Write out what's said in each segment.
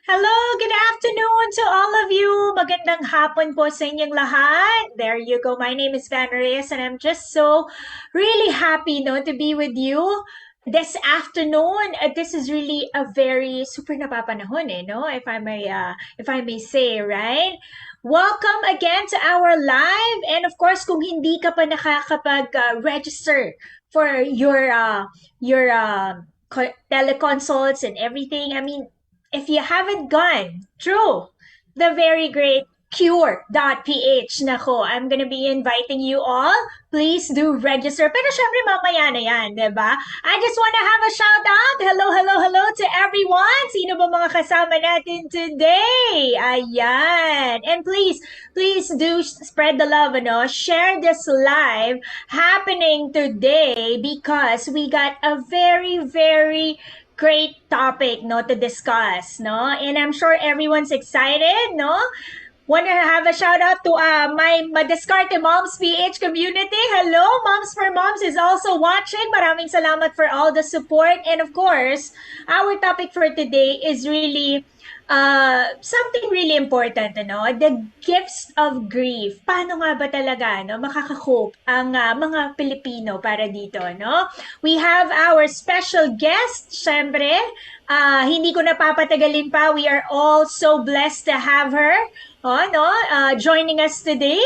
Hello, good afternoon to all of you. Magandang hapon po sa inyong lahat. There you go. My name is Van Reyes and I'm just so really happy to be with you this afternoon. This is really a very super napapanahon no? If I may say, right? Welcome again to our live, and of course kung hindi ka pa nakakapag-register for your teleconsults and everything. I mean, if you haven't gone through the very great Qure.ph, nako, I'm gonna be inviting you all. Please do register. Pero syempre mamaya na yan, di ba? I just wanna have a shout out. Hello, hello, hello to everyone. Sino ba mga kasama natin today? Ayan. And please do spread the love, Share this live happening today because we got a very, very great topic to discuss, no? And I'm sure everyone's excited, no? Want to have a shout out to my Madiscarte Moms PH community. Hello, Moms for Moms is also watching. Maraming salamat for all the support. And of course, our topic for today is really something really important, the gifts of grief. Paano nga ba talaga makaka-cope ang mga Pilipino para dito, no? We have our special guest, syempre. Hindi ko napapatagalin pa. We are all so blessed to have her, joining us today.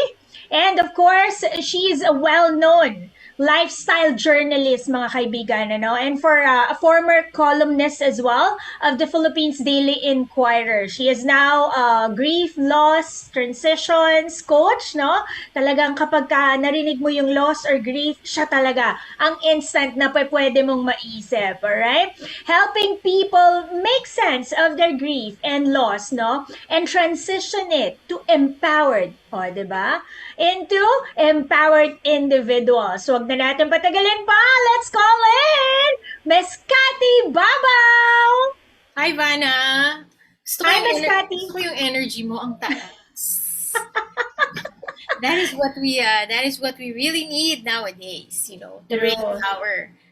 And of course, she is a well-known lifestyle journalist, mga kaibigan, and for a former columnist as well of the Philippines Daily Inquirer. She is now a grief, loss, transitions coach, no? Talagang kapag narinig mo yung loss or grief, siya talaga ang instant na pwede mong maisip, alright? Helping people make sense of their grief and loss, no? And transition it to empowered, di ba? Into empowered individuals. So, wag na natin patagalin pa. Let's call in Miss Cathy Babao! Hi, Vanna! Hi, Miss Cathy! Gusto ko yung energy mo ang taas. That is what we really need nowadays, to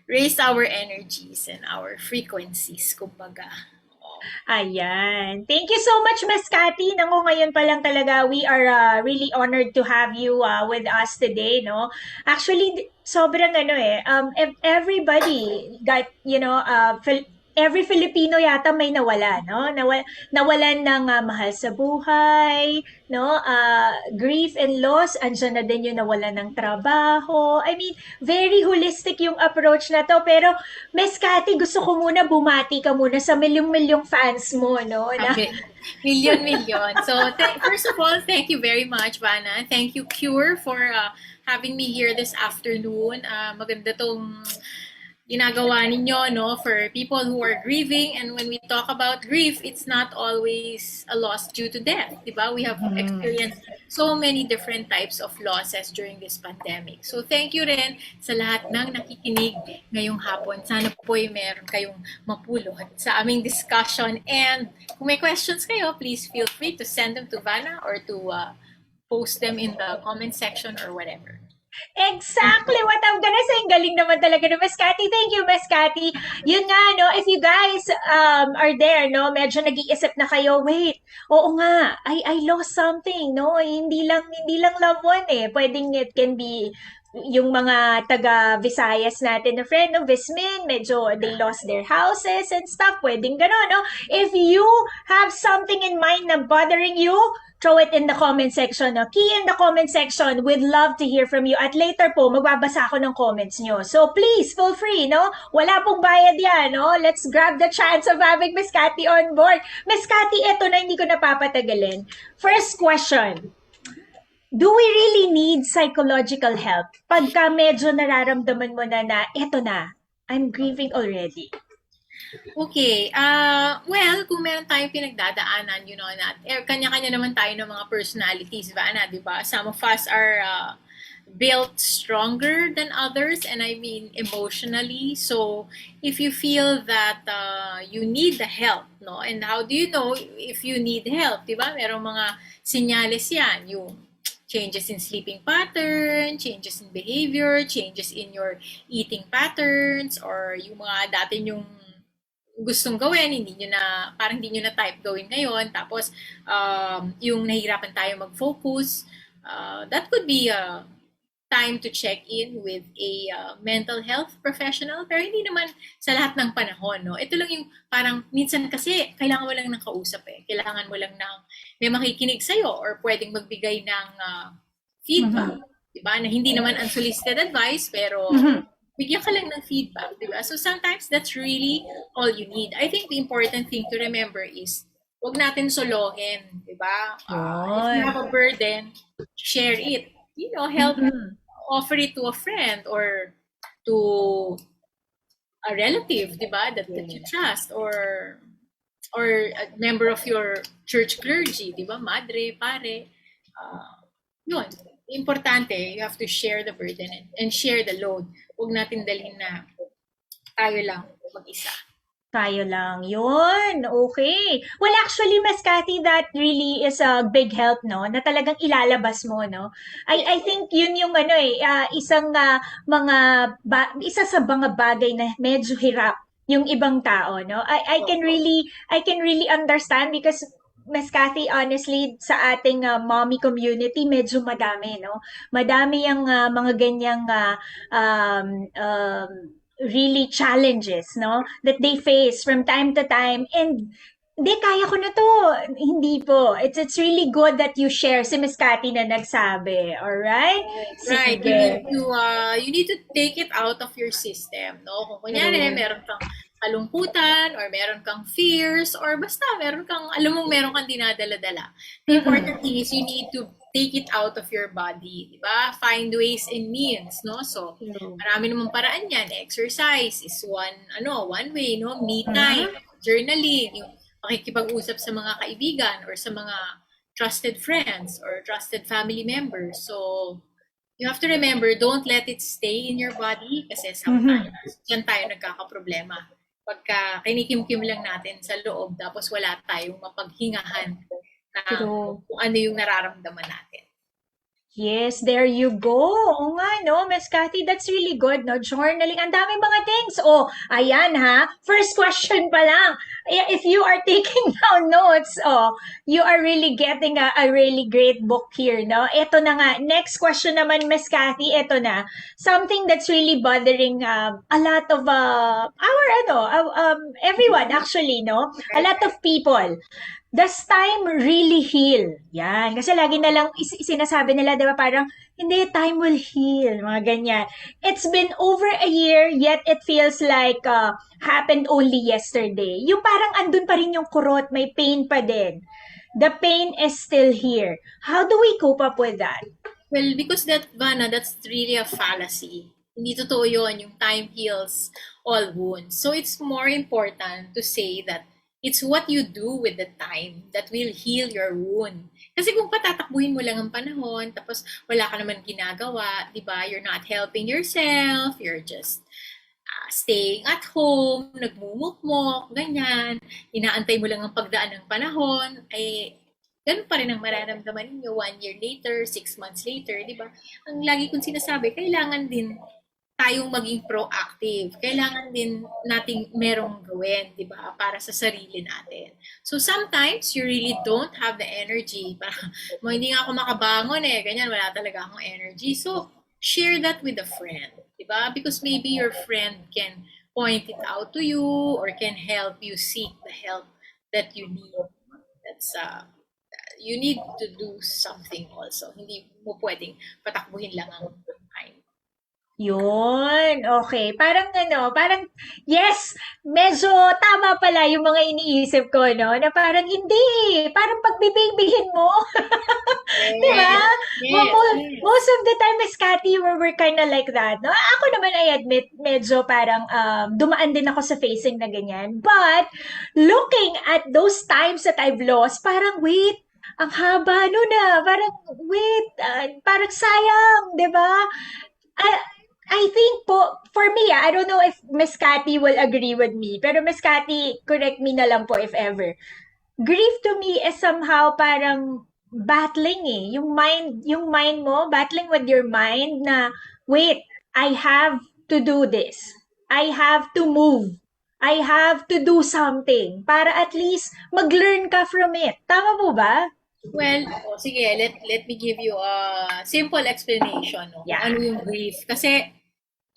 raise our energies and our frequencies, kumbaga. Ayan. Thank you so much, Miss Cathy. Ngayon pa lang talaga, we are really honored to have you with us today, no? Actually, sobrang everybody got, every Filipino yata may nawala, no? Nawalan ng mahal sa buhay, no? Grief and loss, andyan na din yung nawalan ng trabaho. I mean, very holistic yung approach na to. Pero, Miss Cathy, gusto ko muna bumati ka muna sa milyong-milyong fans mo, no? Okay. Million. So, first of all, thank you very much, Vanna. Thank you, Qure, for having me here this afternoon. Maganda tong ginagawa ninyo, for people who are grieving. And when we talk about grief, it's not always a loss due to death, diba? We have experienced so many different types of losses during this pandemic. So thank you rin sa lahat ng nakikinig ngayong hapon. Sana po ay meron kayong mapulot sa aming discussion. And kung may questions kayo, please feel free to send them to Vanna or to post them in the comment section or whatever. Exactly what I'm gonna say. Ang galing naman talaga ni Miss Cathy. Thank you, Miss Cathy. Yun nga, if you guys are there, medyo nag-iisip na kayo, wait, oo nga, I lost something, Hindi lang loved one Pwedeng it can be yung mga taga Visayas natin na friend, Vismin, medyo they lost their houses and stuff. Pwedeng gano'n, no? If you have something in mind na bothering you, throw it in the comment section. No? Key in the comment section. We'd love to hear from you. At later po, magbabasa ako ng comments nyo. So please, feel free, no? Wala pong bayad yan, no? Let's grab the chance of having Miss Cathy on board. Miss Cathy, eto na, hindi ko napapatagalin. First question. Do we really need psychological help? Pagka medyo nararamdaman mo na eto na, I'm grieving already. Okay. Well, kung meron tayong pinagdadaanan, na kanya-kanya naman tayo ng mga personalities, Vanna, di ba? Some of us are built stronger than others, and I mean emotionally. So, if you feel that you need the help, and how do you know if you need help, di ba? Merong mga senyales yan, yung changes in sleeping pattern, changes in behavior, changes in your eating patterns, or yung mga dati yung gustong gawin, parang hindi nyo na type gawin ngayon, tapos yung nahihirapan tayo mag-focus, that could be time to check in with a mental health professional, pero hindi naman sa lahat ng panahon, no? Ito lang yung parang minsan kasi kailangan mo lang ng kausap eh. Kailangan mo lang ng may makikinig sa'yo or pwedeng magbigay ng feedback, diba? Na hindi naman unsolicited advice, pero bigyan ka lang ng feedback, diba? So sometimes that's really all you need. I think the important thing to remember is wag natin solohin, diba? If you have a burden, share it. Help offer it to a friend or to a relative, diba? That you trust or a member of your church clergy, diba? Madre, pare. Yun. Importante, you have to share the burden and share the load. Huwag natin dalhin na tayo lang mag-isa. Tayo lang. Yun. Okay. Well, actually, Mas Cathy, that really is a big help, no? Na talagang ilalabas mo, no? I think yun yung isa sa mga bagay na medyo hirap yung ibang tao, no? I can really understand because Mas Cathy, honestly, sa ating mommy community, medyo madami, no? Madami yung mga ganyang really challenges, no? That they face from time to time. And hindi, kaya ko na to. Hindi po. It's really good that you share si Miss Cathy na nagsabi. Alright? Right. Sige. You need to take it out of your system, no? Kung kunyari, meron kang kalungkutan or meron kang fears or basta meron kang, alam mong meron kang dinadala-dala. The important thing is you need to take it out of your body, di ba? Find ways and means, no? So, marami namang paraan yan. Exercise is one way, no? Me time, journaling, yung pakikipag-usap sa mga kaibigan or sa mga trusted friends or trusted family members. So, you have to remember, don't let it stay in your body kasi sometimes yan tayo nagkakaproblema. Pagka kinikim-kim lang natin sa loob tapos wala tayong mapaghingahan na kung ano yung nararamdaman natin. Yes, there you go. Oo nga, no, Miss Cathy, that's really good, no? Journaling, ang daming mga things. Oh, ayan ha. First question pa lang. If you are taking down notes, you are really getting a really great book here, no? Ito na nga. Next question naman, Miss Cathy, ito na. Something that's really bothering a lot of everyone actually, no? A lot of people. Does time really heal? Yan. Kasi lagi na lang sinasabi nila, di ba, parang, hindi, time will heal. Mga ganyan. It's been over a year, yet it feels like happened only yesterday. Yung parang andun pa rin yung kurot, may pain pa din. The pain is still here. How do we cope up with that? Well, because that's really a fallacy. Hindi totoo yun, yung time heals all wounds. So it's more important to say that it's what you do with the time that will heal your wound. Kasi kung patatakbuhin mo lang ang panahon, tapos wala ka naman ginagawa, di ba? You're not helping yourself, you're just staying at home, nagmumukmok, ganyan, inaantay mo lang ang pagdaan ng panahon, ay ganun pa rin ang mararamdaman ninyo 1 year later, 6 months later, di ba? Ang lagi kong sinasabi, kailangan din tayong maging proactive. Kailangan din nating merong gawin, di ba? Para sa sarili natin. So sometimes, you really don't have the energy. Parang, hindi nga ako makabangon eh. Ganyan, wala talaga akong energy. So, share that with a friend. Di ba? Because maybe your friend can point it out to you or can help you seek the help that you need. That's, you need to do something also. Hindi mo pwedeng patakbuhin lang ang time. Yun, okay. Parang yes, medyo tama pala yung mga iniisip ko, no? Na parang hindi, parang pagbibigbihin mo. Di ba? Most of the time, Miss Cathy, we're kind of like that, no? Ako naman, I admit, medyo parang dumaan din ako sa facing na ganyan. But, looking at those times that I've lost, parang wait, ang haba na. Parang, wait, parang sayang, di ba? I think po, for me, I don't know if Miss Cathy will agree with me, pero Miss Cathy, correct me na lang po if ever. Grief to me is somehow parang battling eh. Yung mind mo, battling with your mind na, wait, I have to do this. I have to move. I have to do something para at least mag-learn ka from it. Tama po ba? Well, sige, let me give you a simple explanation no, kung Yeah. ano yung grief. Kasi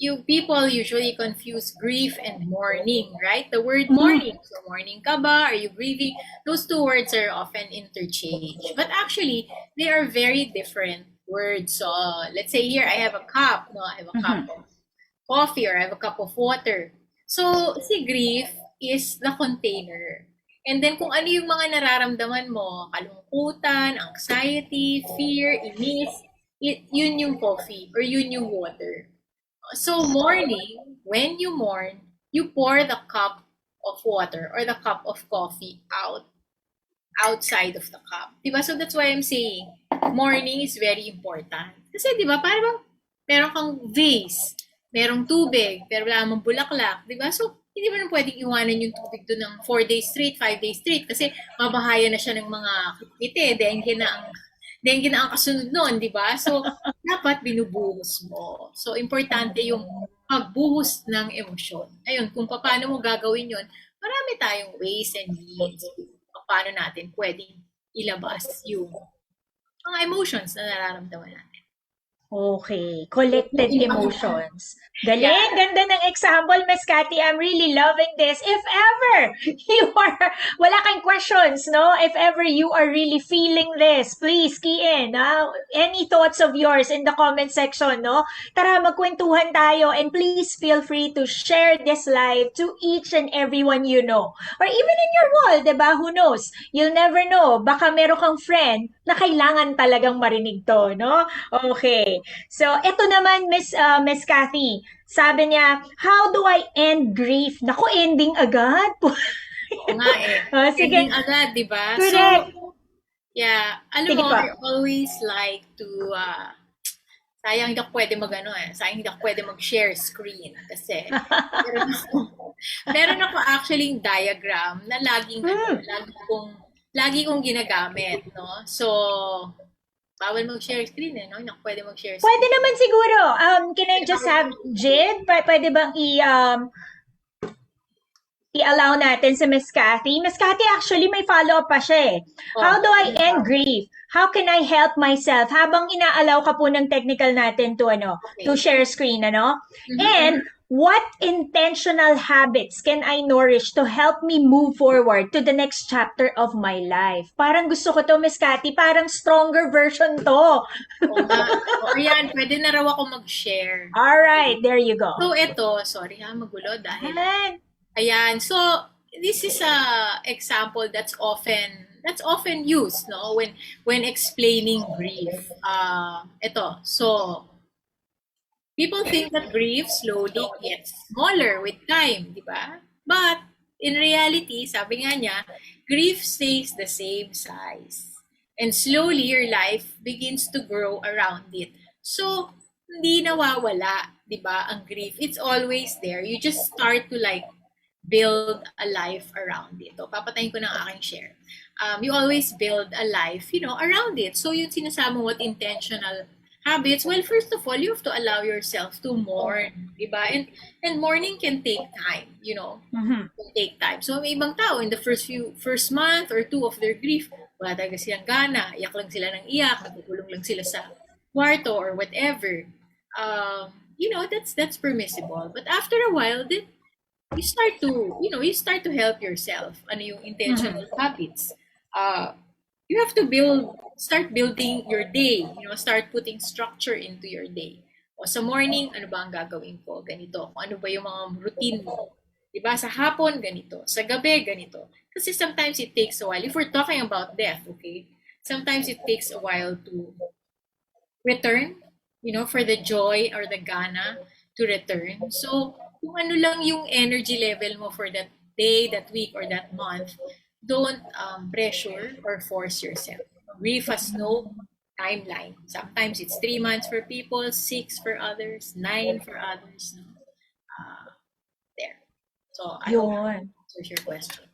you people usually confuse grief and mourning, right? The word mourning. So mourning ka ba? Are you grieving? Those two words are often interchanged. But actually, they are very different words. So let's say here I have a cup, no? I have a cup of coffee or I have a cup of water. So si grief is the container. And then kung ano yung mga nararamdaman mo, kalungkutan, anxiety, fear, inis, yun yung coffee or yun yung water. So mourning, when you mourn, you pour the cup of water or the cup of coffee outside of the cup. Diba? So that's why I'm saying mourning is very important. Kasi diba, parang meron kang vase, merong tubig, pero wala mong bulaklak. Diba? So hindi mo na pwedeng iwanan yung tubig doon ng 4 days straight, 5 days straight kasi mabahaya na siya ng mga kiti, dengue na ang kasunod noon, di ba? So, dapat binubuhos mo. So, importante yung pagbuhos ng emosyon. Ayun, kung paano mo gagawin yon, marami tayong ways and means kung paano natin pwedeng ilabas yung mga emotions na nararamdaman natin. Okay, collected emotions. Galing, Yeah. ganda ng example, Miss Cathy. I'm really loving this. If ever you are, wala kang questions, no? If ever you are really feeling this, please key in. Any thoughts of yours in the comment section, no? Tara, magkwentuhan tayo and please feel free to share this live to each and everyone you know. Or even in your wall, diba? Who knows? You'll never know. Baka meron kang friend na kailangan talagang marinig to, no? Okay. So, ito naman, Miss Cathy. Sabi niya, how do I end grief? Naku, ending agad. Oo nga eh. Sige. Ending agad, di ba? Correct. So, yeah. Alam Sige mo, po. I always like to, sayang hindi ako pwede sayang hindi ako pwede mag-share screen kasi meron ako actually diagram na lagi kong ginagamit, no? So, bawal mag-share screen no? Hindi ako pwede mag-share screen. Pwede naman siguro. Can I just have Jid? Pwede bang i-allow natin si Miss Cathy? Miss Cathy, actually, may follow-up pa siya eh. How do I end grief? How can I help myself? Habang inaalaw ka po ng technical natin to share screen, ano? And what intentional habits can I nourish to help me move forward to the next chapter of my life? Parang gusto ko to, Miss Cathy. Parang stronger version to. O yan, pwede na raw ako mag-share. Alright, there you go. So, ito, sorry magulo dahil ayan, so this is a example that's often used, no, when explaining grief. Ito, so people think that grief slowly gets smaller with time, di ba? But in reality, sabi nga niya, grief stays the same size. And slowly your life begins to grow around it. So, hindi nawawala, di ba, ang grief. It's always there. You just start to build a life around it. O, papatayin ko ng aking share. You always build a life, around it. So, yung sinasama what intentional habits, well, first of all, you have to allow yourself to mourn, diba? And mourning can take time, can take time. So, may ibang tao, in the first month or two of their grief, wala talaga silang gana, iyak lang sila ng iyak, nagugulong lang sila sa kwarto or whatever. That's permissible. But after a while, then, you start to help yourself. Ano yung intentional habits? You have to start building your day. Start putting structure into your day. O sa morning, ano ba ang gagawin ko? Ganito. Kung ano ba yung mga routine mo? Diba? Sa hapon, ganito. Sa gabi, ganito. Kasi sometimes it takes a while. If we're talking about death, okay? Sometimes it takes a while to return, for the joy or the gana to return. So, kung ano lang yung energy level mo for that day, that week, or that month, don't pressure or force yourself. Grief has no timeline. Sometimes it's 3 months for people, 6 for others, 9 for others. There. So, I hope that answers your question.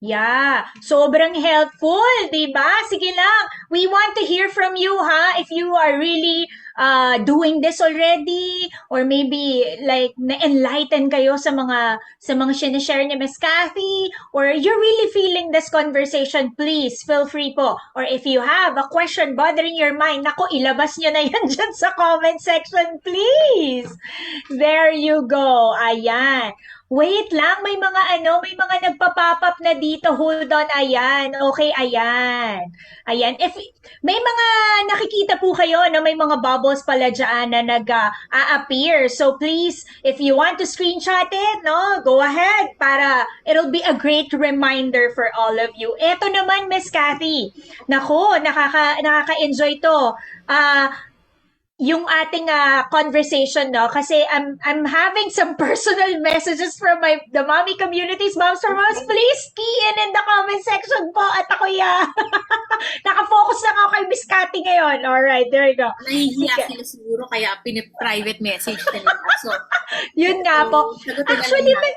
Yeah, sobrang helpful, 'di ba? Sige lang. We want to hear from you, ha? If you are really doing this already or maybe like na-enlighten kayo sa mga sinishare ni Miss Cathy or you're really feeling this conversation, please feel free po. Or if you have a question bothering your mind, nako, ilabas nyo na yan dyan sa comment section, please. There you go. Ayan. Wait lang, may mga nagpa-pop up na dito. Hold on, ayan. Okay, ayan. Ayan. If may mga nakikita po kayo na may mga bubbles pala diyan na nag-a-appear. So please, if you want to screenshot it, no, go ahead para it'll be a great reminder for all of you. Eto naman, Miss Cathy. Nako, nakaka-enjoy to. Yung ating conversation, no, kasi I'm having some personal messages from the mommy communities. Moms for moms, please key in the comment section po at ako nakafocus lang ako kay Miss Cathy ngayon. Alright, there you go. Nahihiya sila siguro kaya private message nila. So, yun nga po. sagutin na Actually, lang natin.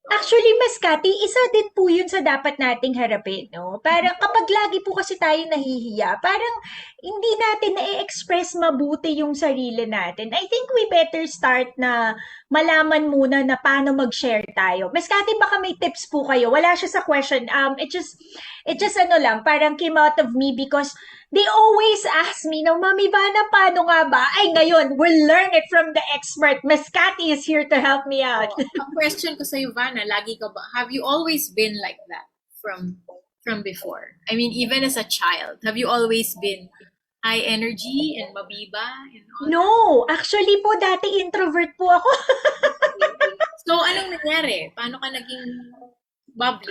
Actually, Mas Cathy, isa din po yun sa dapat nating harapin, no? Parang kapag lagi po kasi tayo nahihiya, parang hindi natin na-express mabuti yung sarili natin. I think we better start na malaman muna na paano mag-share tayo. Mas Cathy, baka may tips po kayo. Wala siya sa question. It just ano lang, parang came out of me because they always ask me, no, Mami Vana, paano nga ba? Ay, ngayon, we'll learn it from the expert. Miss Cathy is here to help me out. Ang question ko sa Ivana, have you always been like that from before? I mean, even as a child, have you always been high energy and mabiba and all? No, actually po, dati introvert po ako. So, anong nangyari? Paano ka naging bubbly?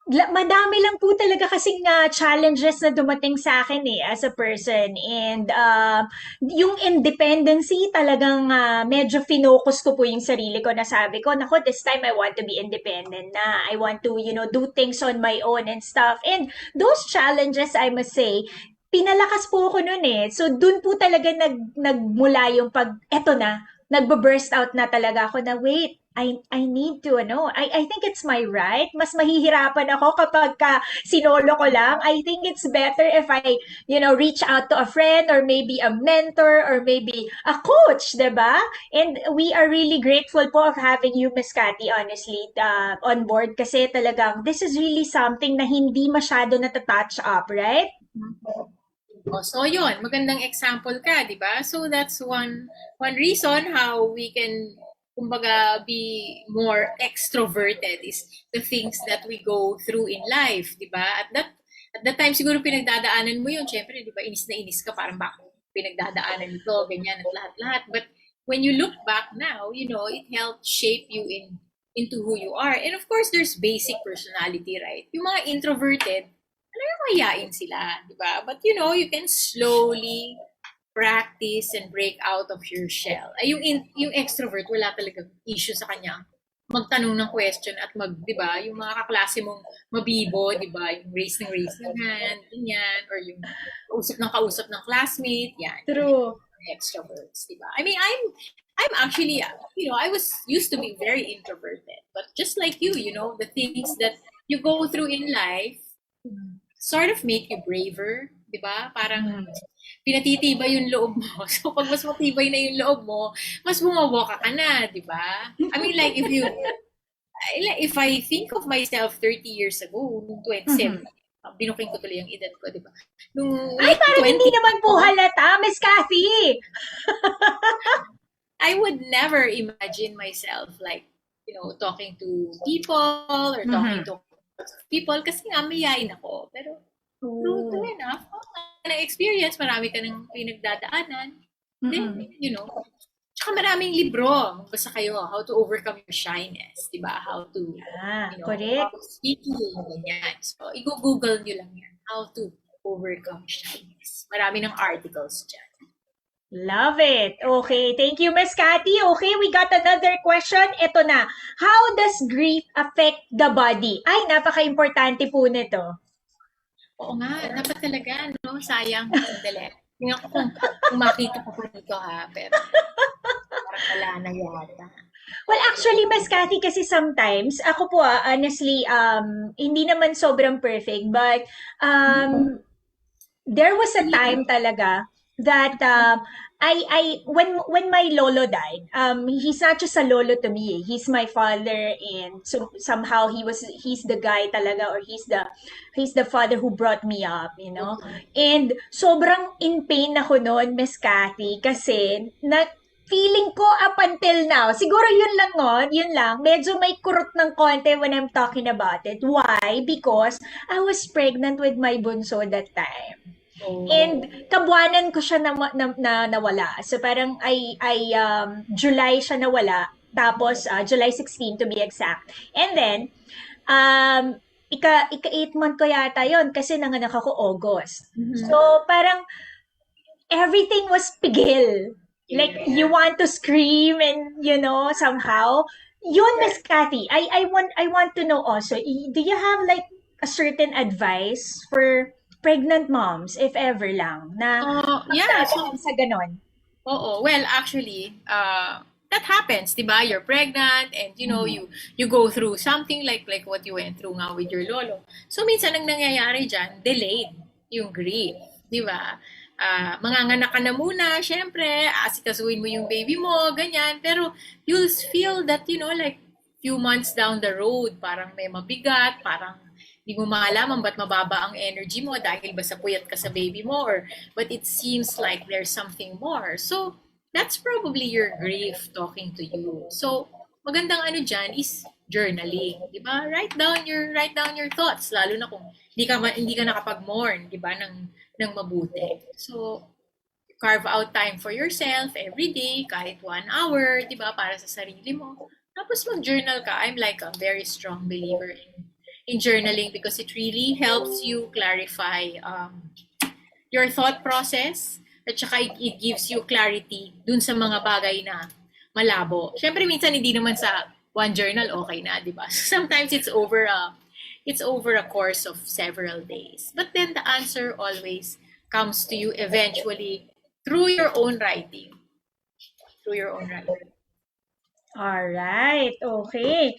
Madami lang po talaga kasing challenges na dumating sa akin as a person. And yung independency talagang medyo finocus ko po yung sarili ko na sabi ko, nako, this time I want to be independent na. I want to, do things on my own and stuff. And those challenges, I must say, pinalakas po ako nun eh. So, dun po talaga nagmula yung eto na, nagbo-burst out na talaga ako na, wait, I need to, I think it's my right. Mas mahihirapan ako kapag sinolo ko lang. I think it's better if I, reach out to a friend or maybe a mentor or maybe a coach, diba? And we are really grateful po of having you, Miss Cathy, honestly, on board kasi talagang this is really something na hindi masyado natatouch up, right? Oh, so yun, magandang example ka, di ba? So that's one reason how we can kumbaga be more extroverted is the things that we go through in life, di ba? At that time siguro pinagdadaanan mo yun, syempre, di ba? Inis na inis ka, parang bakit pinagdadaanan ito, ganyan at lahat-lahat. But when you look back now, it helped shape you into who you are. And of course, there's basic personality, right? Yung mga introverted, mayayain sila, di ba? But you can slowly practice and break out of your shell. Ay, yung extrovert, wala talagang issue sa kanya magtanong ng question at di ba, yung mga kaklase mong mabibo, di ba, yung raise ng hand, ganyan, or yung kausap ng classmate, yan. True. Extroverts, di ba? I mean, I'm actually, I was used to be very introverted, but just like you, the things that you go through in life sort of make you braver, di ba? Parang pinatitibay yung loob mo. So, pag mas matibay na yung loob mo, mas bumaboka ka na, di ba? I mean, like, if I think of myself 30 years ago, nung 27, binuking ko tuloy ang edad ko, di ba? Ay, parang hindi naman po halata, Miss Cathy! I would never imagine myself, like, talking to people or talking to people kasi nga mayayain ako. Pero, true enough, na-experience, marami ka ng pinagdadaanan. Then, tsaka maraming libro. Basta kayo, how to overcome your shyness, di ba? How to, correct. How to speaking, ganyan. So, i-google nyo lang yan. How to overcome shyness. Marami ng articles dyan. Love it. Okay, thank you, Miss Cathy. Okay, we got another question. Ito na. How does grief affect the body? Ay, napaka-importante po nito. Oo nga, dapat talaga, no? Sayang, sandali. Tingnan ko kung makita ko po dito, ha? Pero parang wala na yata. Well, actually, Mas Cathy, kasi sometimes, ako po, honestly, hindi naman sobrang perfect, but um, there was a Really? time talaga that when my lolo died, he's not just a lolo to me, he's my father, and so somehow he's the guy talaga, or he's the father who brought me up, you know. Okay. And sobrang in pain ako noon, Miss Cathy, kasi na feeling ko up until now, siguro yun lang on, yun lang, medyo may kurot ng konti when I'm talking about it. Why? Because I was pregnant with my bunso that time. Oh. And kabuanan ko siya nawala. So parang July siya nawala. Tapos July 16 to be exact. And then um ika 8 month ko yata 'yon kasi nanganak ako August. Mhm. So parang everything was pigil. Like Yeah. you want to scream and somehow. Yun, Miss Cathy, I want to know also, do you have like a certain advice for pregnant moms, if ever lang, na Yeah, so, magdadaan sa ganon? oo. Well, actually, that happens, 'di ba? You're pregnant and Mhm. you go through something like what you went through nga with your lolo. So minsan ang nangyayari diyan, delayed yung grief, 'di ba? Manganganak ka na muna, syempre, asikasuhin mo yung baby mo, ganyan. Pero you'll feel that, like few months down the road, parang may mabigat, parang hindi mo malaman ba't mababa ang energy mo dahil ba sa puyat ka sa baby mo, or but it seems like there's something more. So, that's probably your grief talking to you. So, magandang ano dyan is journaling, 'di ba? Write down your thoughts, lalo na kung hindi ka nakapag-mourn, 'di ba, ng mabuti. So, carve out time for yourself every day, kahit 1 hour, 'di ba, para sa sarili mo. Tapos mag-journal ka. I'm like a very strong believer in journaling because it really helps you clarify your thought process, at saka it gives you clarity dun sa mga bagay na malabo. Siyempre, minsan hindi naman sa one journal okay na, di ba? Sometimes it's over a course of several days. But then the answer always comes to you eventually through your own writing. Through your own writing. Alright, okay.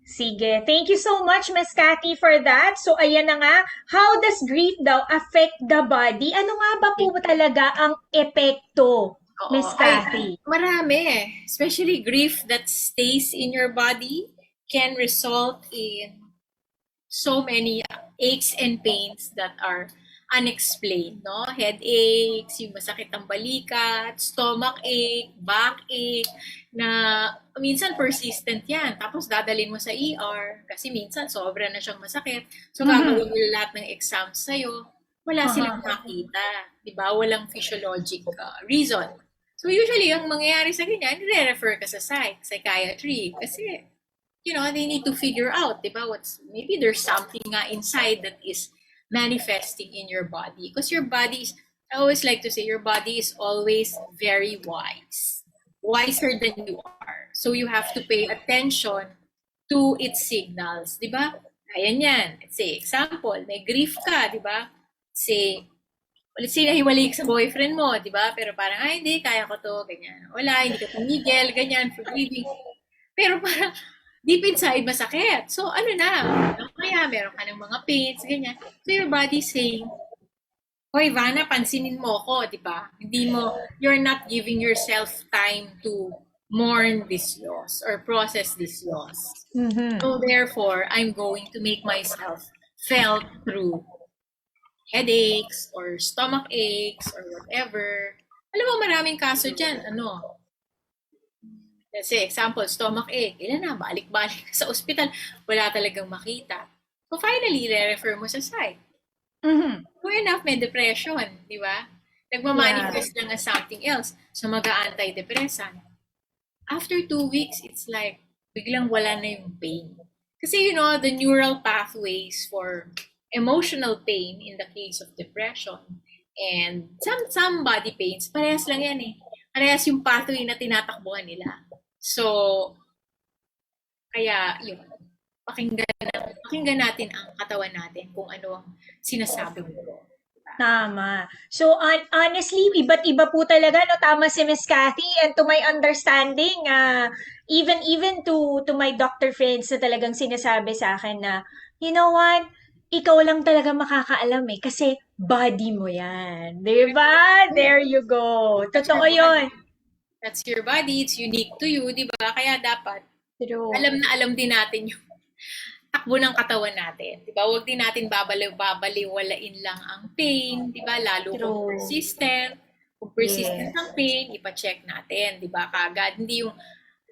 Sige. Thank you so much, Miss Cathy, for that. So, ayan na nga. How does grief daw affect the body? Ano nga ba po talaga ang epekto, Oo. Miss Ay, Cathy? marami eh. Especially grief that stays in your body can result in so many aches and pains that are unexplained, no? Headaches, yung masakit ang balikat, stomach ache, backache, na minsan persistent yan. Tapos dadalhin mo sa ER kasi minsan sobra na siyang masakit. So Mhm. gagawin nila lahat ng exams sa'yo, wala silang Aha. makita. Di ba? Walang physiologic reason. So usually, ang mangyayari sa ganyan, re-refer ka sa psychiatry. Kasi they need to figure out, di ba, maybe there's something nga inside that is manifesting in your body. Because your body is, I always like to say, your body is always very wise. Wiser than you are. So you have to pay attention to its signals, di ba? Ayan yan. Let's say, example, may grief ka, di ba? Let's say, nahiwalay ka sa boyfriend mo, di ba? Pero parang, ay, hindi, kaya ko to, ganyan. Wala, hindi ka tumigil, ganyan, forgiving. Pero parang, deep inside, masakit. So, ano na? Kaya meron ka ng mga pains, ganyan. So, your body saying, hoy, Vanna, pansinin mo ko, di ba? You're not giving yourself time to mourn this loss or process this loss. Mhm. So, therefore, I'm going to make myself felt through headaches or stomach aches or whatever. Alam mo, maraming kaso dyan. Kasi example, stomach ache. Ilan na, balik-balik sa ospital. Wala talagang makita. So finally, re-refer mo sa psych. Mhm. True enough, may depression, di ba? Yeah. Nagmamanifest lang as something else. So mag-antidepressant. After 2 weeks, it's like, biglang wala na yung pain. Kasi the neural pathways for emotional pain in the case of depression and some body pains, parehas lang yan eh. Parehas yung pathway na tinatakbuhan nila. So, kaya yun, pakinggan natin ang katawan natin kung ano ang sinasabi mo. Tama. So, honestly, iba't iba po talaga, no? Tama si Miss Cathy. And to my understanding, Even to my doctor friends na talagang sinasabi sa akin na, you know what? Ikaw lang talaga makakaalam eh kasi body mo 'yan. 'Di ba? There you go. That's your Totoo 'yon. body. That's your body. It's unique to you, di ba? Kaya dapat True. alam na alam din natin yung takbo ng katawan natin. Di ba? Huwag din natin babaliwalain lang ang pain, di ba? Lalo kung True. persistent. Kung persistent Yes. ang pain, ipa-check natin, di ba? Kagad, hindi yung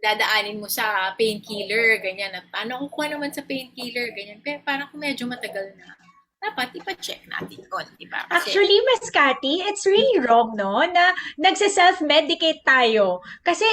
dadaanin mo sa painkiller, ganyan. At paano kukuha naman sa painkiller, ganyan. Pero parang kung medyo matagal na, dapat ipa-check natin yun, di ba? Kasi, Actually, Miss Cathy, it's really wrong, no? Na nagse-self-medicate tayo. Kasi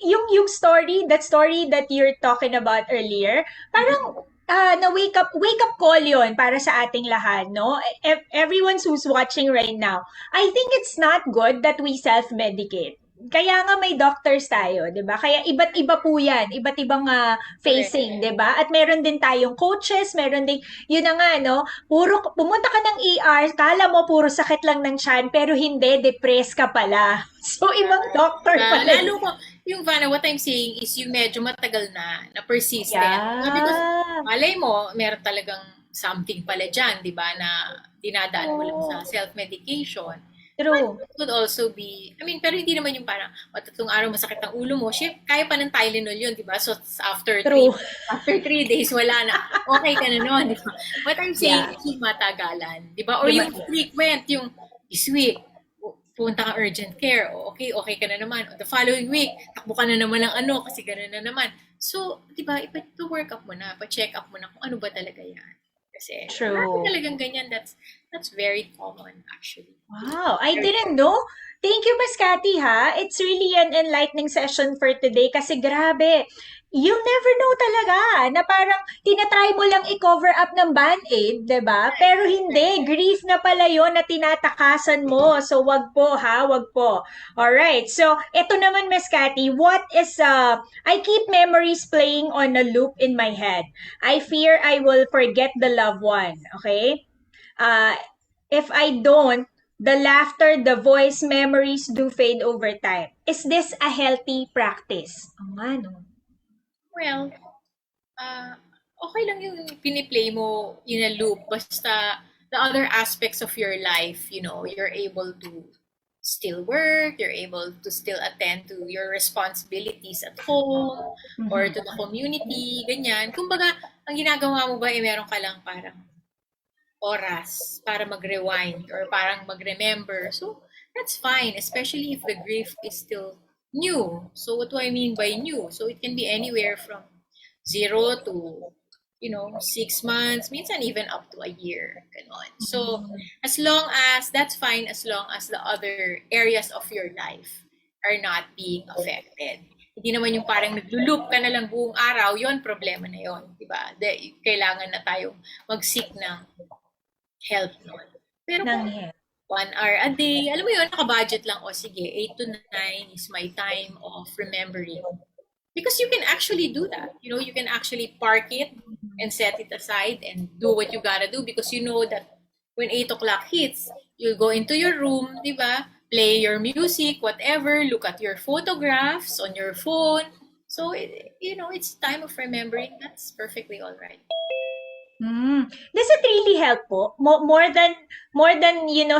yung story, that story that you're talking about earlier, parang na wake up call yon para sa ating lahat, no? Everyone who's watching right now, I think it's not good that we self-medicate. Kaya nga may doctors tayo, 'di ba? Kaya iba't iba po 'yan, iba't ibang correct. facing, 'di ba? At meron din tayong coaches, meron din 'yun na nga no, puro pumunta ka ng ER, kala mo puro sakit lang ng tiyan, pero hindi, depressed ka pala. So ibang doctor pala Lalo yun. ko, yung Vanna, what I'm saying is yung medyo matagal na persistent. Because Yeah. malay mo, meron talagang something pala dyan, di ba, na dinadaan mo lang sa Oh, self-medication. But true. it could also be, I mean, pero hindi naman yung parang, tatlong araw masakit ang ulo mo, shit, kaya pa ng Tylenol yun, di ba? So, True. after 3 days, wala na. Okay ka na nun, di ba? What I'm saying Yeah. is yung matagalan, di ba? Or Yung, yung frequent, yung this week, punta ka urgent care, o okay, okay ka na naman. O the following week, takbo ka na naman ng ano, kasi gano'n na naman. So, di ba, ipa-work up mo na, pa-check up mo na kung ano ba talaga yan. Kasi, marami true. talagang ganyan, that's very common, actually. Wow, I Very didn't common. know. Thank you, Miss Cathy, ha? It's really an enlightening session for today kasi grabe. You'll never know talaga na parang tinatry mo lang i-cover up ng band-aid, 'di ba? Pero hindi, grief na pala 'yon na tinatakasan mo. So wag po ha, wag po. All right. So, ito naman Miss Cathy, what is I keep memories playing on a loop in my head. I fear I will forget the loved one, okay? Uh, if I don't, the laughter, the voice, memories do fade over time. Is this a healthy practice? Ang ano? Well, ah, okay lang yung piniplay mo in a loop, basta the other aspects of your life, you're able to still work, you're able to still attend to your responsibilities at home or Mhm. to the community, ganyan. Kumbaga, ang ginagawa mo ba, meron ka lang parang oras para mag-rewind or parang mag-remember. So, that's fine, especially if the grief is still new. So, what do I mean by new? So, it can be anywhere from 0 to 6 months, minsan even up to a year. Ganon. So, as long as, that's fine as long as the other areas of your life are not being affected. Hindi naman yung parang naglulup ka na lang buong araw, yon problema na yon, di ba? Kailangan na tayong mag-seek ng help nun. Pero kung Nanghe. 1 hour a day, alam mo yun, naka-budget lang, o sige, 8 to 9 is my time of remembering. Because you can actually do that. You can actually park it and set it aside and do what you gotta do because you know that when 8 o'clock hits, you'll go into your room, di ba? Play your music, whatever, look at your photographs on your phone. So, it's time of remembering. That's perfectly all right. Does it really help po? More than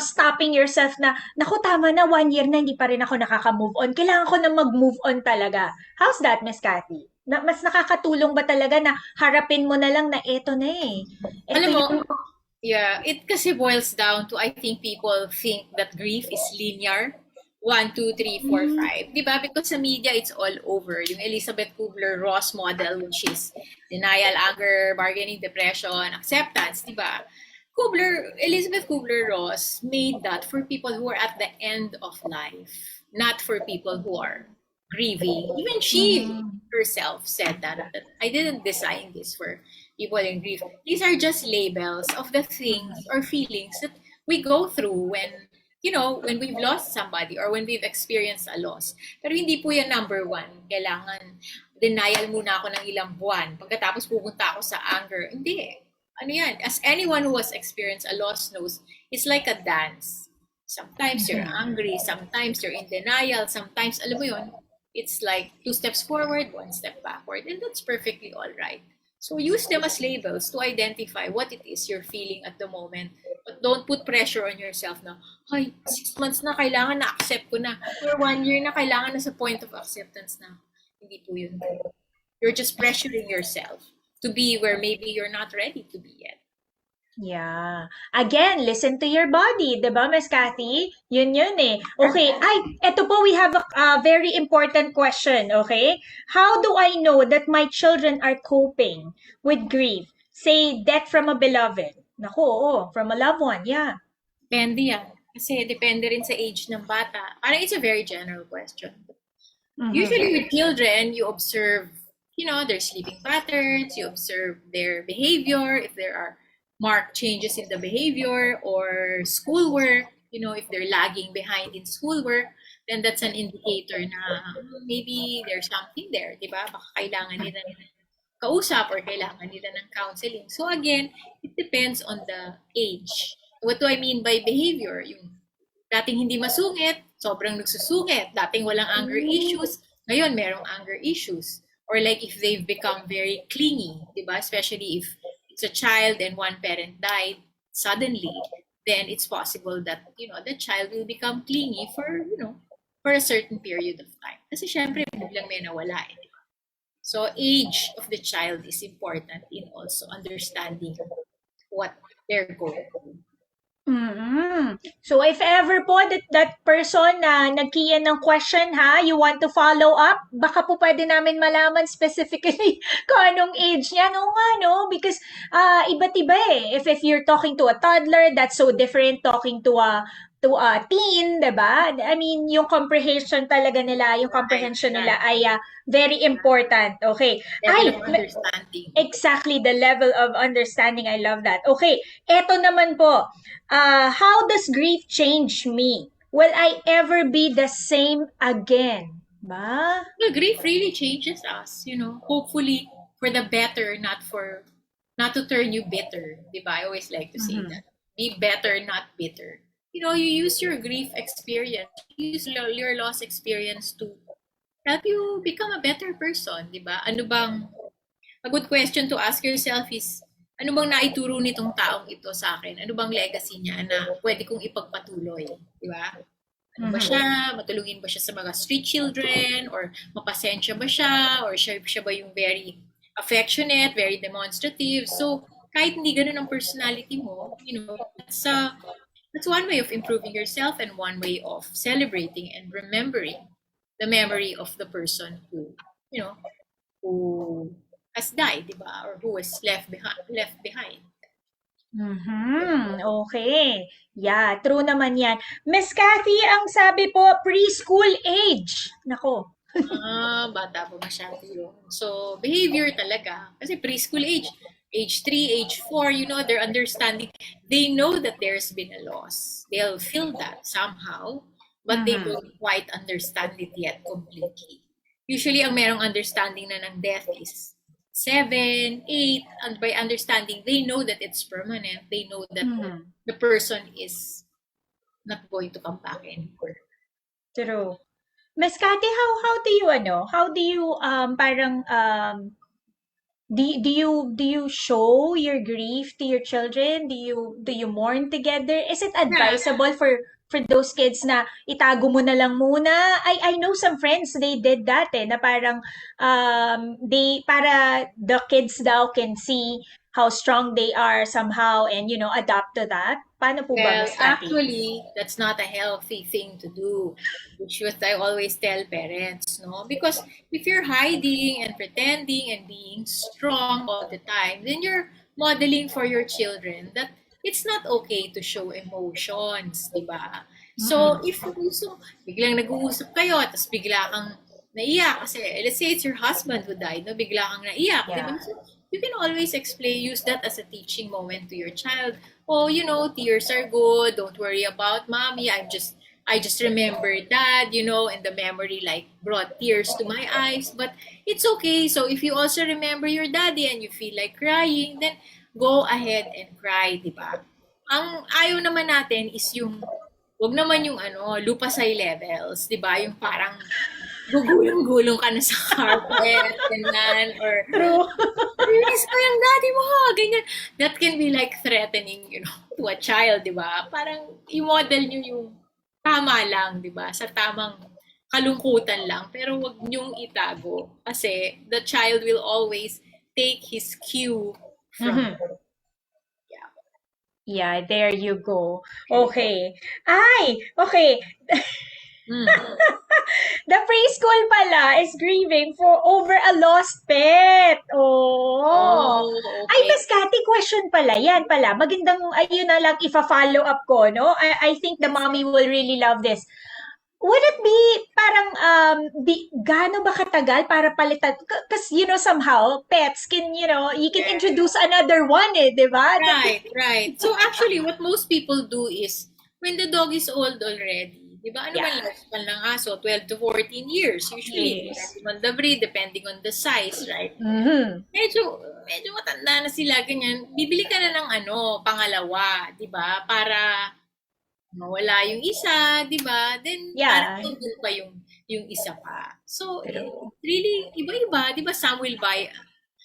stopping yourself na naku tama na 1 year na hindi pa rin ako nakaka-move on. Kailangan ko na mag-move on talaga. How's that, Miss Cathy? Mas nakakatulong ba talaga na harapin mo na lang na eto na eh. Eto Alam mo, yung yeah, it kasi boils down to, I think people think that grief is linear. 1, 2, 3, 4, 5. Diba? Because sa media, it's all over. Yung Elizabeth Kubler-Ross model, which is denial, anger, bargaining, depression, acceptance. Diba? Elizabeth Kubler-Ross made that for people who are at the end of life, not for people who are grieving. Even she Mhm. herself said that I didn't design this for people in grief. These are just labels of the things or feelings that we go through when we've lost somebody or when we've experienced a loss. Pero hindi po yan number one. Kailangan denial muna ako ng ilang buwan. Pagkatapos pupunta ako sa anger. Hindi. Ano yan? As anyone who has experienced a loss knows, it's like a dance. Sometimes you're angry, sometimes you're in denial, sometimes, alam mo yun, It's like 2 steps forward, 1 step backward, and that's perfectly all right. So use them as labels to identify what it is you're feeling at the moment. But don't put pressure on yourself na, ay, 6 months na, kailangan na accept ko na. Or 1 year na, kailangan na sa point of acceptance na. Hindi po yun. You're just pressuring yourself to be where maybe you're not ready to be yet. Yeah. Again, listen to your body, 'di ba, Miss Cathy? Yun eh. Okay, eto po, we have a very important question, okay? How do I know that my children are coping with grief? Say, death from a beloved. Naku, oo, from a loved one, yeah. Depende yan. Kasi depende rin sa age ng bata. Parang it's a very general question. Usually with children, you observe, their sleeping patterns, you observe their behavior, if there are marked changes in the behavior or schoolwork, if they're lagging behind in schoolwork, then that's an indicator na maybe there's something there, di ba? Baka kailangan nila ng kausap or kailangan nila ng counseling. So again, it depends on the age. What do I mean by behavior? Yung dating hindi masungit, sobrang nagsusungit. Dating walang anger issues, ngayon merong anger issues. Or like if they've become very clingy, di ba? Especially if it's a child and one parent died suddenly, then it's possible that, the child will become clingy for a certain period of time. Kasi syempre, biglang may nawala eh. So age of the child is important in also understanding what they're going through. So if ever po that person na nag-key-in ng question ha, you want to follow up, baka po pwede namin malaman specifically kung anong age niya. No nga, no? Because iba't iba eh. If you're talking to a toddler, that's so different talking to a teen, 'di ba? I mean, yung comprehension talaga nila, yung comprehension nila ay very important. Okay. Level of understanding. Exactly, the level of understanding. I love that. Okay, eto naman po. How does grief change me? Will I ever be the same again? Ba? The grief really changes us, hopefully for the better, not to turn you bitter. Diba? I always like to say that. Be better, not bitter. You use your grief experience, use your loss experience to help you become a better person, diba? A good question to ask yourself is, ano bang naituro nitong taong ito sa akin? Ano bang legacy niya na pwede kong ipagpatuloy? Di ba? Ano ba siya? Matulungin ba siya sa mga street children? Or mapasensya ba siya? Or siya ba yung very affectionate, very demonstrative? So, kahit hindi ganun ang personality mo, that's one way of improving yourself and one way of celebrating and remembering the memory of the person who has died, di ba? Or who was left behind. Okay. Yeah, true naman yan. Miss Cathy, ang sabi po, preschool age. Nako. Bata pa masyado yun. So, behavior talaga. Kasi preschool age 3, age 4, their understanding. They know that there's been a loss. They'll feel that somehow, but they don't quite understand it yet completely. Usually, ang merong understanding na ng death is 7, 8, and by understanding, they know that it's permanent. They know that the person is not going to come back anymore. True. Miss Cathy, how do you parang do you show your grief to your children? Do you mourn together? Is it advisable for those kids na itago mo na lang muna? I know some friends, they did that eh, na parang para the kids daw can see how strong they are somehow and adapt to that. Paano po ba, Well, Miss Cathy? actually, that's not a healthy thing to do, which what I always tell parents, no? Because if you're hiding and pretending and being strong all the time, then you're modeling for your children that it's not okay to show emotions, di ba? So, if biglang nag-uusap kayo, tapos bigla kang naiyak, kasi let's say it's your husband who died, no? Bigla kang naiyak, di ba? So, you can always use that as a teaching moment to your child. Oh, tears are good. Don't worry about mommy. I just remember dad, and the memory like brought tears to my eyes. But it's okay. So if you also remember your daddy and you feel like crying, then go ahead and cry, di ba? Ang ayaw naman natin is wag naman yung lupasay levels, di ba? Yung parang gugulong-gulong ka na sa carpet, ganyan, or True. release ko yung daddy mo, ganyan. That can be like threatening, to a child, di ba? Parang i-model nyo yung tama lang, di ba? Sa tamang kalungkutan lang, pero wag nyong itago. Kasi the child will always take his cue from Yeah, there you go. Okay. Ay, okay. Mm. The preschool pala is grieving for over a lost pet. Oh. Ay, Okay. Miss Cathy, question pala. Yan pala. Magandang, ayun na lang, ifa-follow up ko, no? I think the mommy will really love this. Would it be parang gaano ba katagal para palitan? Because, somehow, pets can, you can introduce another one eh, di ba? Right. So actually, what most people do is, when the dog is old already, di ba? Ano ba Yeah. lifespan ng aso? 12 to 14 years. Usually, Yes. depending on the breed, depending on the size, right? Mhm. Medyo matanda na sila, ganyan. Bibili ka na ng pangalawa, di ba? Para mawala yung isa, di ba? Then, Yeah. parang nandun pa yung isa pa. So, True. really, iba-iba, di ba?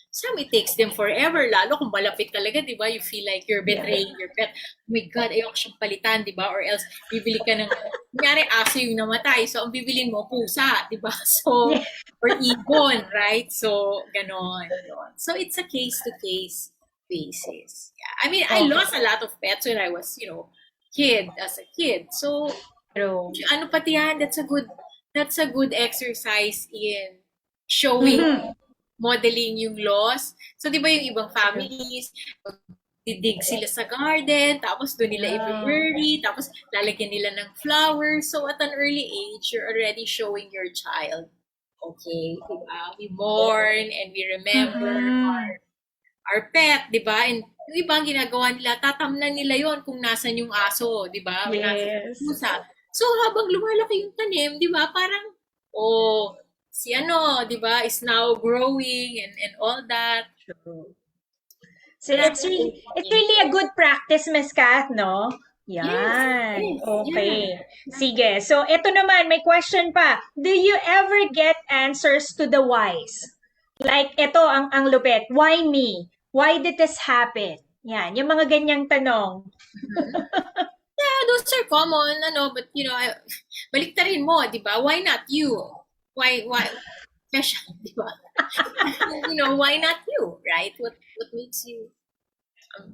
Some it takes them forever, lalo kung malapit talaga, di ba? You feel like you're betraying your pet. Oh my God, ayoko siyang palitan, di ba? Or else, bibili ka ng, kunyari, aso yung namatay, so ang bibilin mo, pusa, di ba? So, Yeah. or ibon, right? So, ganon. So, it's a case-to-case basis. Yeah. I mean, I Okay. lost a lot of pets when I was, as a kid. So, True. ano pati yan, that's a good exercise in showing, modeling yung loss. So, di ba yung ibang families, didig sila sa garden, tapos doon nila i-bury, tapos lalagyan nila ng flowers. So, at an early age, you're already showing your child, okay, diba? We mourn and we remember our pet, di ba? And yung ibang ginagawa nila, tatamnan nila yon kung nasan yung aso, di ba? Nasan yung Yes. pusa. So, habang lumalaki yung tanim, di ba? Parang, si di ba, is now growing and all that. True. So it's really a good practice, Miss Kath, no? Yan. Yes. Okay. Sige. So, ito naman, may question pa. Do you ever get answers to the whys? Like, ito ang lupit. Why me? Why did this happen? Yan. Yung mga ganyang tanong. Yeah, those are common, but baliktarin mo, di ba? Why not you? Why special, di ba? Why not you, right? What makes you?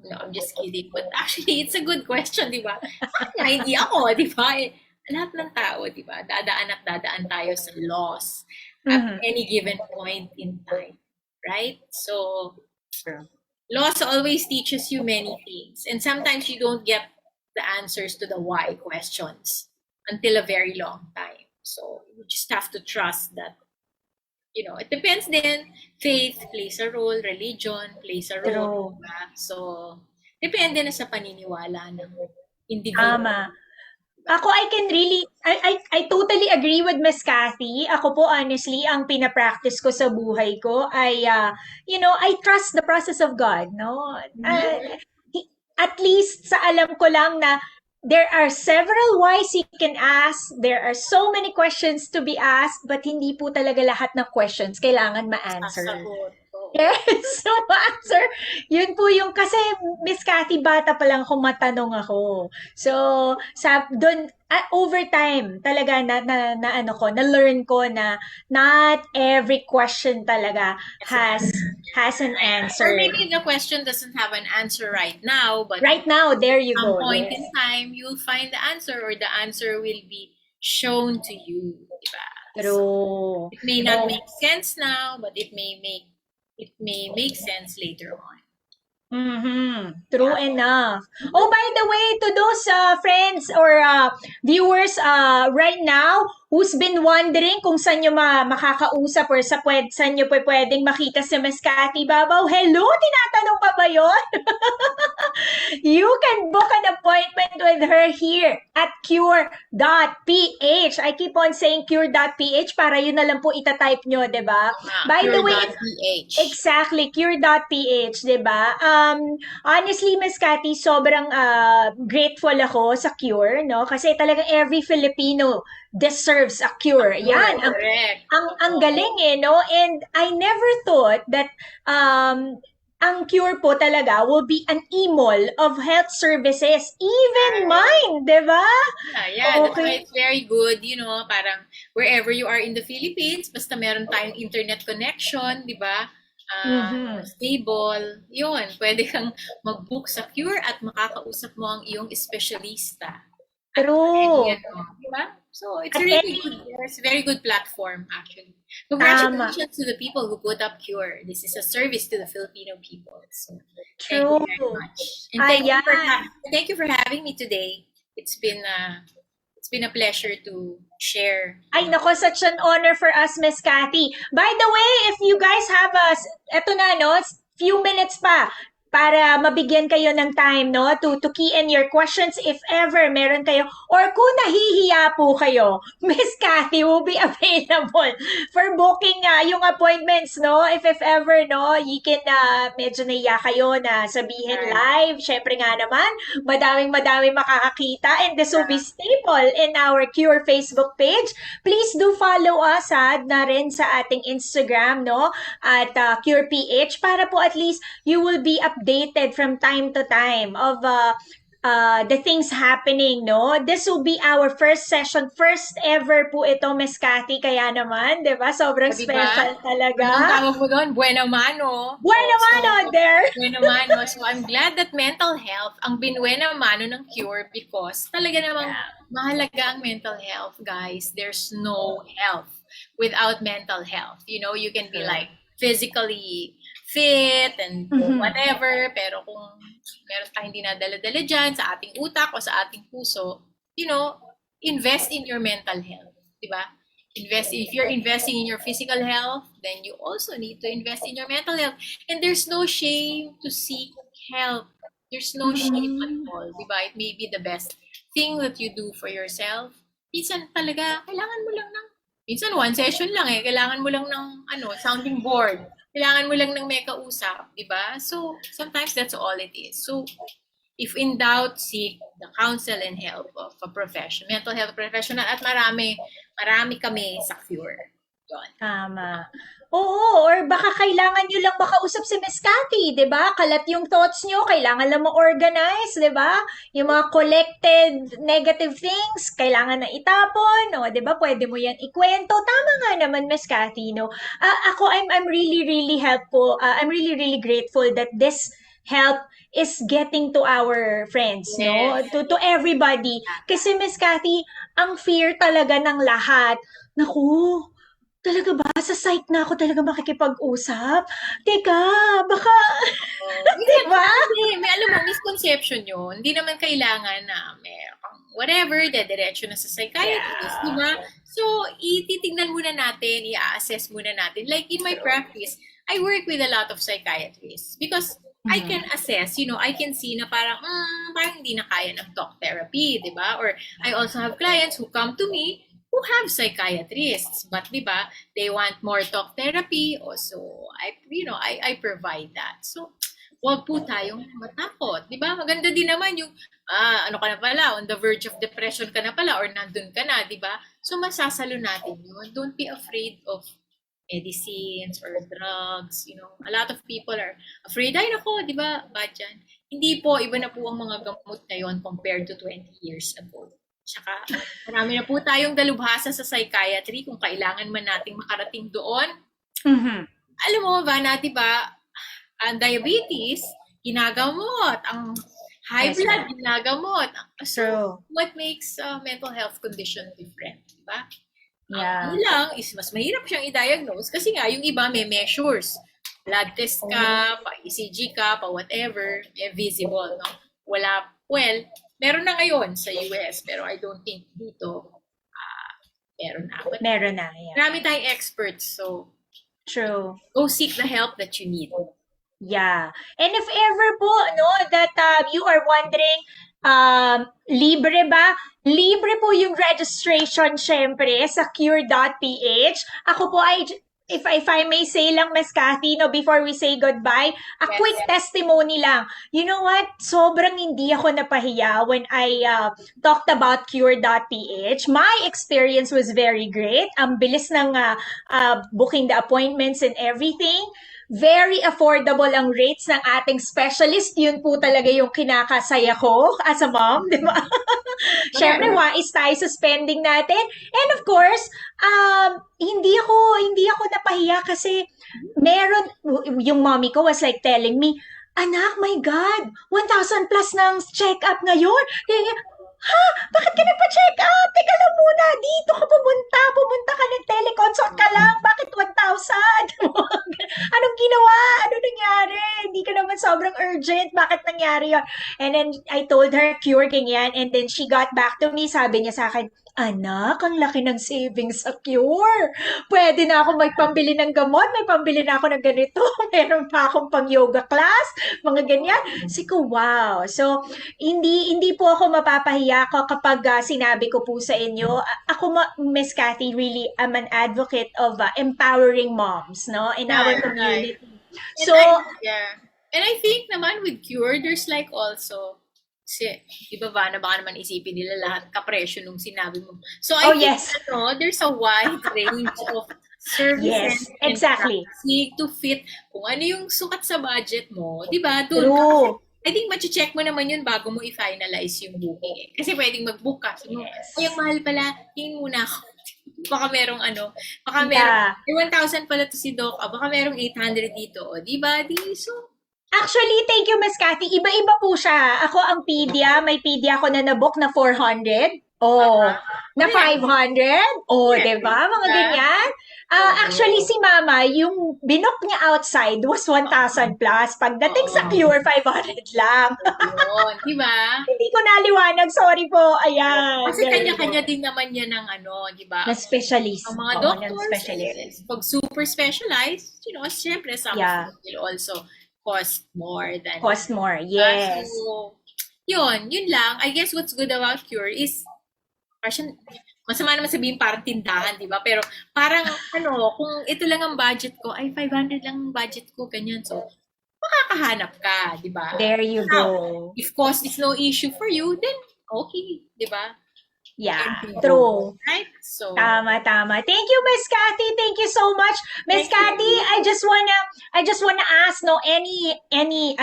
No, I'm just kidding. But actually, it's a good question, di ba? Sana hindi ako, di ba? Lahat ng tao, di ba? Dadaan tayo sa loss at any given point in time, right? So, loss always teaches you many things. And sometimes you don't get the answers to the why questions until a very long time. So, you just have to trust that, it depends then. Faith plays a role, religion plays a role. True. Diba? So, depende na sa paniniwala ng individual. Tama. Ako, I totally agree with Miss Cathy. Ako po, honestly, ang pinapractice ko sa buhay ko ay, I trust the process of God, no? At least sa alam ko lang na there are several whys you can ask. There are so many questions to be asked, but hindi po talaga lahat ng questions kailangan ma-answer. Sasagot. Yes, so answer. Yun po yung, kasi Miss Cathy, bata pa lang kung matanong ako. So, doon, over time, talaga na-learn ko na not every question talaga has an answer. Or maybe the question doesn't have an answer right now, but Right now, there you at some go. point Yes. in time, you'll find the answer, or the answer will be shown to you. Diba? True. It may not make sense now, but it may make sense later on. True enough. Oh, by the way, to those friends or viewers right now who's been wondering kung saan nyo makakausap or saan nyo pwedeng makita si Miss Cathy Babao, hello, tinatanong pa ba yun? You can book an appointment with her here at Qure.ph. I keep on saying Qure.ph para yun na lang po itatype nyo, diba? By the way, Qure.ph. exactly, Qure.ph, diba? Honestly, Miss Cathy, sobrang grateful ako sa Qure, no? Kasi talagang every Filipino deserves a cure. Yan, Correct. ang galing no? And I never thought that ang Cure po talaga will be an e-mall of health services. Even mine, di ba? Yeah, that's why Okay. it's very good, parang wherever you are in the Philippines, basta meron tayong internet connection, di ba? Mhm. Stable, yun, pwede kang mag-book sa Qure at makakausap mo ang iyong espesyalista at True. di ba? So it's At really any, good. It's a very good platform, actually. tama. Congratulations to the people who put up Qure. This is a service to the Filipino people. So thank you True. very much, and Ayan. thank you for having me today. It's been a pleasure to share. Ay, nako, such an honor for us, Miss Cathy. By the way, if you guys have us, eto na, no, few minutes pa para mabigyan kayo ng time, no, to key in your questions if ever meron kayo, or kung nahihiya po kayo, Miss Cathy will be available for booking yung appointments, no, if ever, no, you can, medyo nahiya kayo na sabihin live, syempre nga naman, madaming makakakita, and this will be staple in our Cure Facebook page. Please do follow us na rin sa ating Instagram, no? At Cure PH para po at least you will be updated from time to time of the things happening, no? This will be our first session, first ever po ito, Miss Cathy, kaya naman, di ba? Sobrang Diba? special Anong talaga. tawag mo doon? Buena mano. Buena mano there! Buena mano. So I'm glad that mental health ang binuena mano ng Cure, because talaga namang mahalaga ang mental health, guys. There's no health without mental health. You can be like physically fit and whatever, pero kung meron tayong dinadala-dala dyan sa ating utak o sa ating puso, invest in your mental health. Diba? If you're investing in your physical health, then you also need to invest in your mental health. And there's no shame to seek help. There's no shame at all. Diba? It may be the best thing that you do for yourself. Minsan talaga, kailangan mo lang ng, minsan one session lang kailangan mo lang ng sounding board. Kailangan mo lang ng may kausap, diba? So, sometimes that's all it is. So, if in doubt, seek the counsel and help of a mental health professional, at marami kami sa Qure. Yun. Tama. Oo, or baka kailangan nyo lang makausap si Miss Cathy, di ba? Kalat yung thoughts nyo, kailangan lang ma-organize, di ba? Yung mga collected negative things, kailangan na itapon, o di ba? Pwede mo yan ikwento. Tama nga naman, Miss Cathy, no? Ako, I'm really, really helpful. I'm really, really grateful that this help is getting to our friends, no? Yes. To everybody. Kasi Miss Cathy, ang fear talaga ng lahat. Naku, talaga ba? Sa site na ako talaga makikipag-usap? Teka, baka, di ba? May alam mo, misconception yun. Hindi naman kailangan na whatever, dediretso na sa psychiatrist, di ba? So, ititignan muna natin, i-assess muna natin. Like in my practice, I work with a lot of psychiatrists because I can assess, I can see na parang hindi na kaya ng talk therapy, di ba? Or I also have clients who come to me who have psychiatrists, but di ba, they want more talk therapy. Also, I provide that. So, wag po tayong matakot, di ba? Maganda din naman yung ano ka na pala, on the verge of depression ka na pala, or nandun ka na, di ba? So, masasalo natin yun. Don't be afraid of medicines or drugs. A lot of people are afraid. Ay, nako, di ba? Bad yan. Hindi po, iba na po ang mga gamot ngayon compared to 20 years ago. Tsaka, marami na po tayong dalubhasa sa psychiatry kung kailangan man nating makarating doon. Alam mo, Vanna, diba, ang diabetes, ginagamot. Ang high blood, ginagamot. So, what makes mental health condition different? Diba? Yeah. Ang lang is mas mahirap siyang i-diagnose kasi nga, yung iba may measures. Blood test ka, pa-ECG ka, pa-whatever, may visible, no? Wala, meron na ngayon sa US, pero I don't think dito meron na. But meron na, yeah. Marami tayong experts, so true. Go seek the help that you need. Yeah. And if ever po, that you are wondering, libre ba? Libre po yung registration, syempre, sa Qure.ph. Ako po ay if I may say lang, Miss Cathy, no, before we say goodbye, a Yes. quick testimony lang. You know what? Sobrang hindi ako napahiya when I talked about Qure.ph. My experience was very great. Ang bilis ng booking the appointments and everything. Very affordable ang rates ng ating specialist. Yun po talaga yung kinakasaya ko as a mom, di ba? Syempre, Correct. wais tayo sa spending natin. And of course, hindi ako napahiya kasi meron, yung mommy ko was like telling me, anak, my God, 1,000 plus ng check-up ngayon. Kaya, ha? Bakit ka nagpa-check up? Teka lang muna, dito ka pumunta. Pumunta ka ng teleconsult ka lang. Bakit 1,000? Anong ginawa? Ano nangyari? Hindi ka naman sobrang urgent. Bakit nangyari yun? And then I told her, Qure ganyan. And then she got back to me. Sabi niya sa akin, anak, ang laki ng savings sa Qure. Pwede na ako magpambili ng gamot. May pambili na ako ng ganito. Meron pa akong pang yoga class. Mga ganyan. Siko, wow. So, hindi po ako mapapahiya kapag sinabi ko po sa inyo. Ako, Miss Cathy, really am an advocate of empowering moms, no, in our Right, community. And So, yeah. And I think naman with Cure, there's like also, kasi, iba ba na baka naman isipin nila lahat kapresyo nung sinabi mo. So I oh think, yes, there's a wide range of yes, services and exactly. pricing to fit kung ano yung sukat sa budget mo. Di ba? Doon ka. True. I think check mo naman yun bago mo i-finalize yung booking. Kasi pwedeng mag-book ka. So, Yes. ay, ang mahal pala, tingin muna ako. Baka merong baka Yeah. merong 1,000 pala to si Doc, baka merong 800 dito. O, di ba? So, Actually, thank you, Miss Cathy. Iba-iba po siya. Ako ang pedia, may pedia ako na nabook na 400. Oh, na 500. Oh, yeah. 'di ba? Mga Diba? ganyan. Actually, si Mama, yung binook niya outside was 1,000 plus. Pagdating sa Qure, 500 lang. Yun, di ba? Hindi ko naliwanag. Sorry po. Ayan. Kasi Ganun kanya-kanya po. din naman yan ng di ba? Na specialist. Ang mga Oo, ng doctors, specialist. pag super specialized, syempre some Yeah. of them will also cost more than Cost more. Yes. So, yun lang. I guess what's good about Cure is, parang, masama naman sabihin parang tindahan, di ba? Pero parang, kung ito lang ang budget ko, ay 500 lang ang budget ko, ganyan. So, makakahanap ka, di ba? There you go. If cost is no issue for you, then okay, di ba? Yeah. True. Right? So, Tama. Thank you, Miss Cathy. Thank you so much. Miss Thank Cathy, I just wanna ask, no, any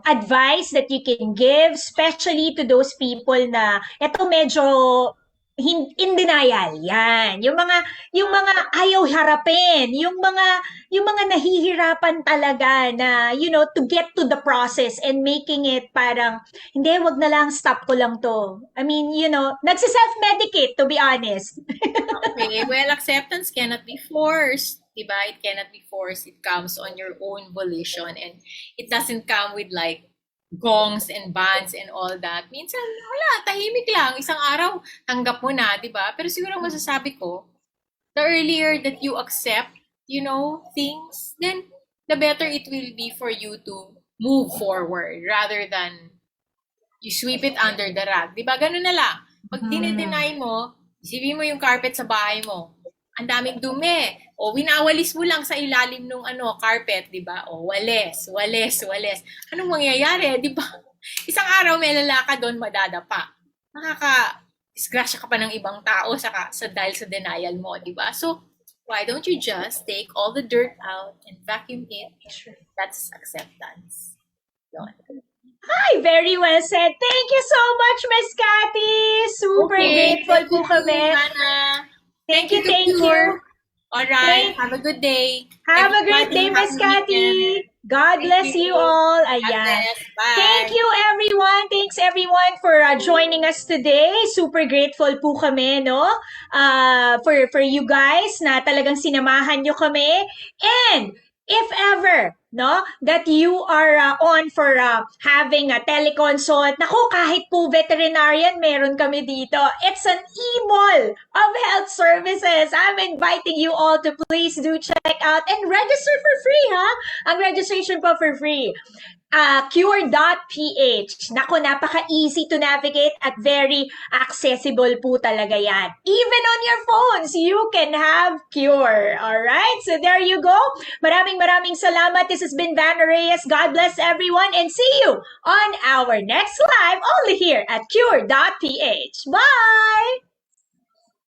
advice that you can give, especially to those people na eto medyo in denial. Yan. Yung mga ayaw harapin, yung mga nahihirapan talaga na, to get to the process and making it parang, hindi, wag na lang, stop ko lang to. I mean, nagsiself-medicate, to be honest. okay, well, acceptance cannot be forced. Diba? It cannot be forced. It comes on your own volition and it doesn't come with like gongs and bands and all that. Minsan, wala, tahimik lang. Isang araw, tanggap mo na, di ba? Pero siguro masasabi ko, the earlier that you accept, things, then the better it will be for you to move forward rather than you sweep it under the rug. Di ba? Ganun na lang. Pag dinideny mo, isipin mo yung carpet sa bahay mo. Ang daming dumi. O winawalis mo lang sa ilalim ng carpet, 'di ba? O walis. Anong mangyayari, 'di ba? Isang araw may lalaka doon madadapa. Disgrasya ka pa ng ibang tao dahil sa denial mo, 'di ba? So, why don't you just take all the dirt out and vacuum it? That's acceptance. Yun. Hi, very well said. Thank you so much, Miss Cathy. Super grateful po kami. Thank you. All right. Have a good day. Have a great day, Miss Cathy. God bless you all. Ayan. Bye. Thank you, everyone. Thanks, everyone, for joining us today. Super grateful po kami, no? For you guys na talagang sinamahan nyo kami. And if ever, no, that you are on for having a teleconsult, naku, kahit po veterinarian, meron kami dito. It's an e-mall of health services. I'm inviting you all to please do check out and register for free, ha? Ang registration po for free. Qure.ph. Nako, napaka-easy to navigate at very accessible po talaga yan. Even on your phones, you can have Qure. Alright? So there you go. Maraming salamat. This has been Vanna Reyes. God bless everyone and see you on our next live only here at Qure.ph. Bye!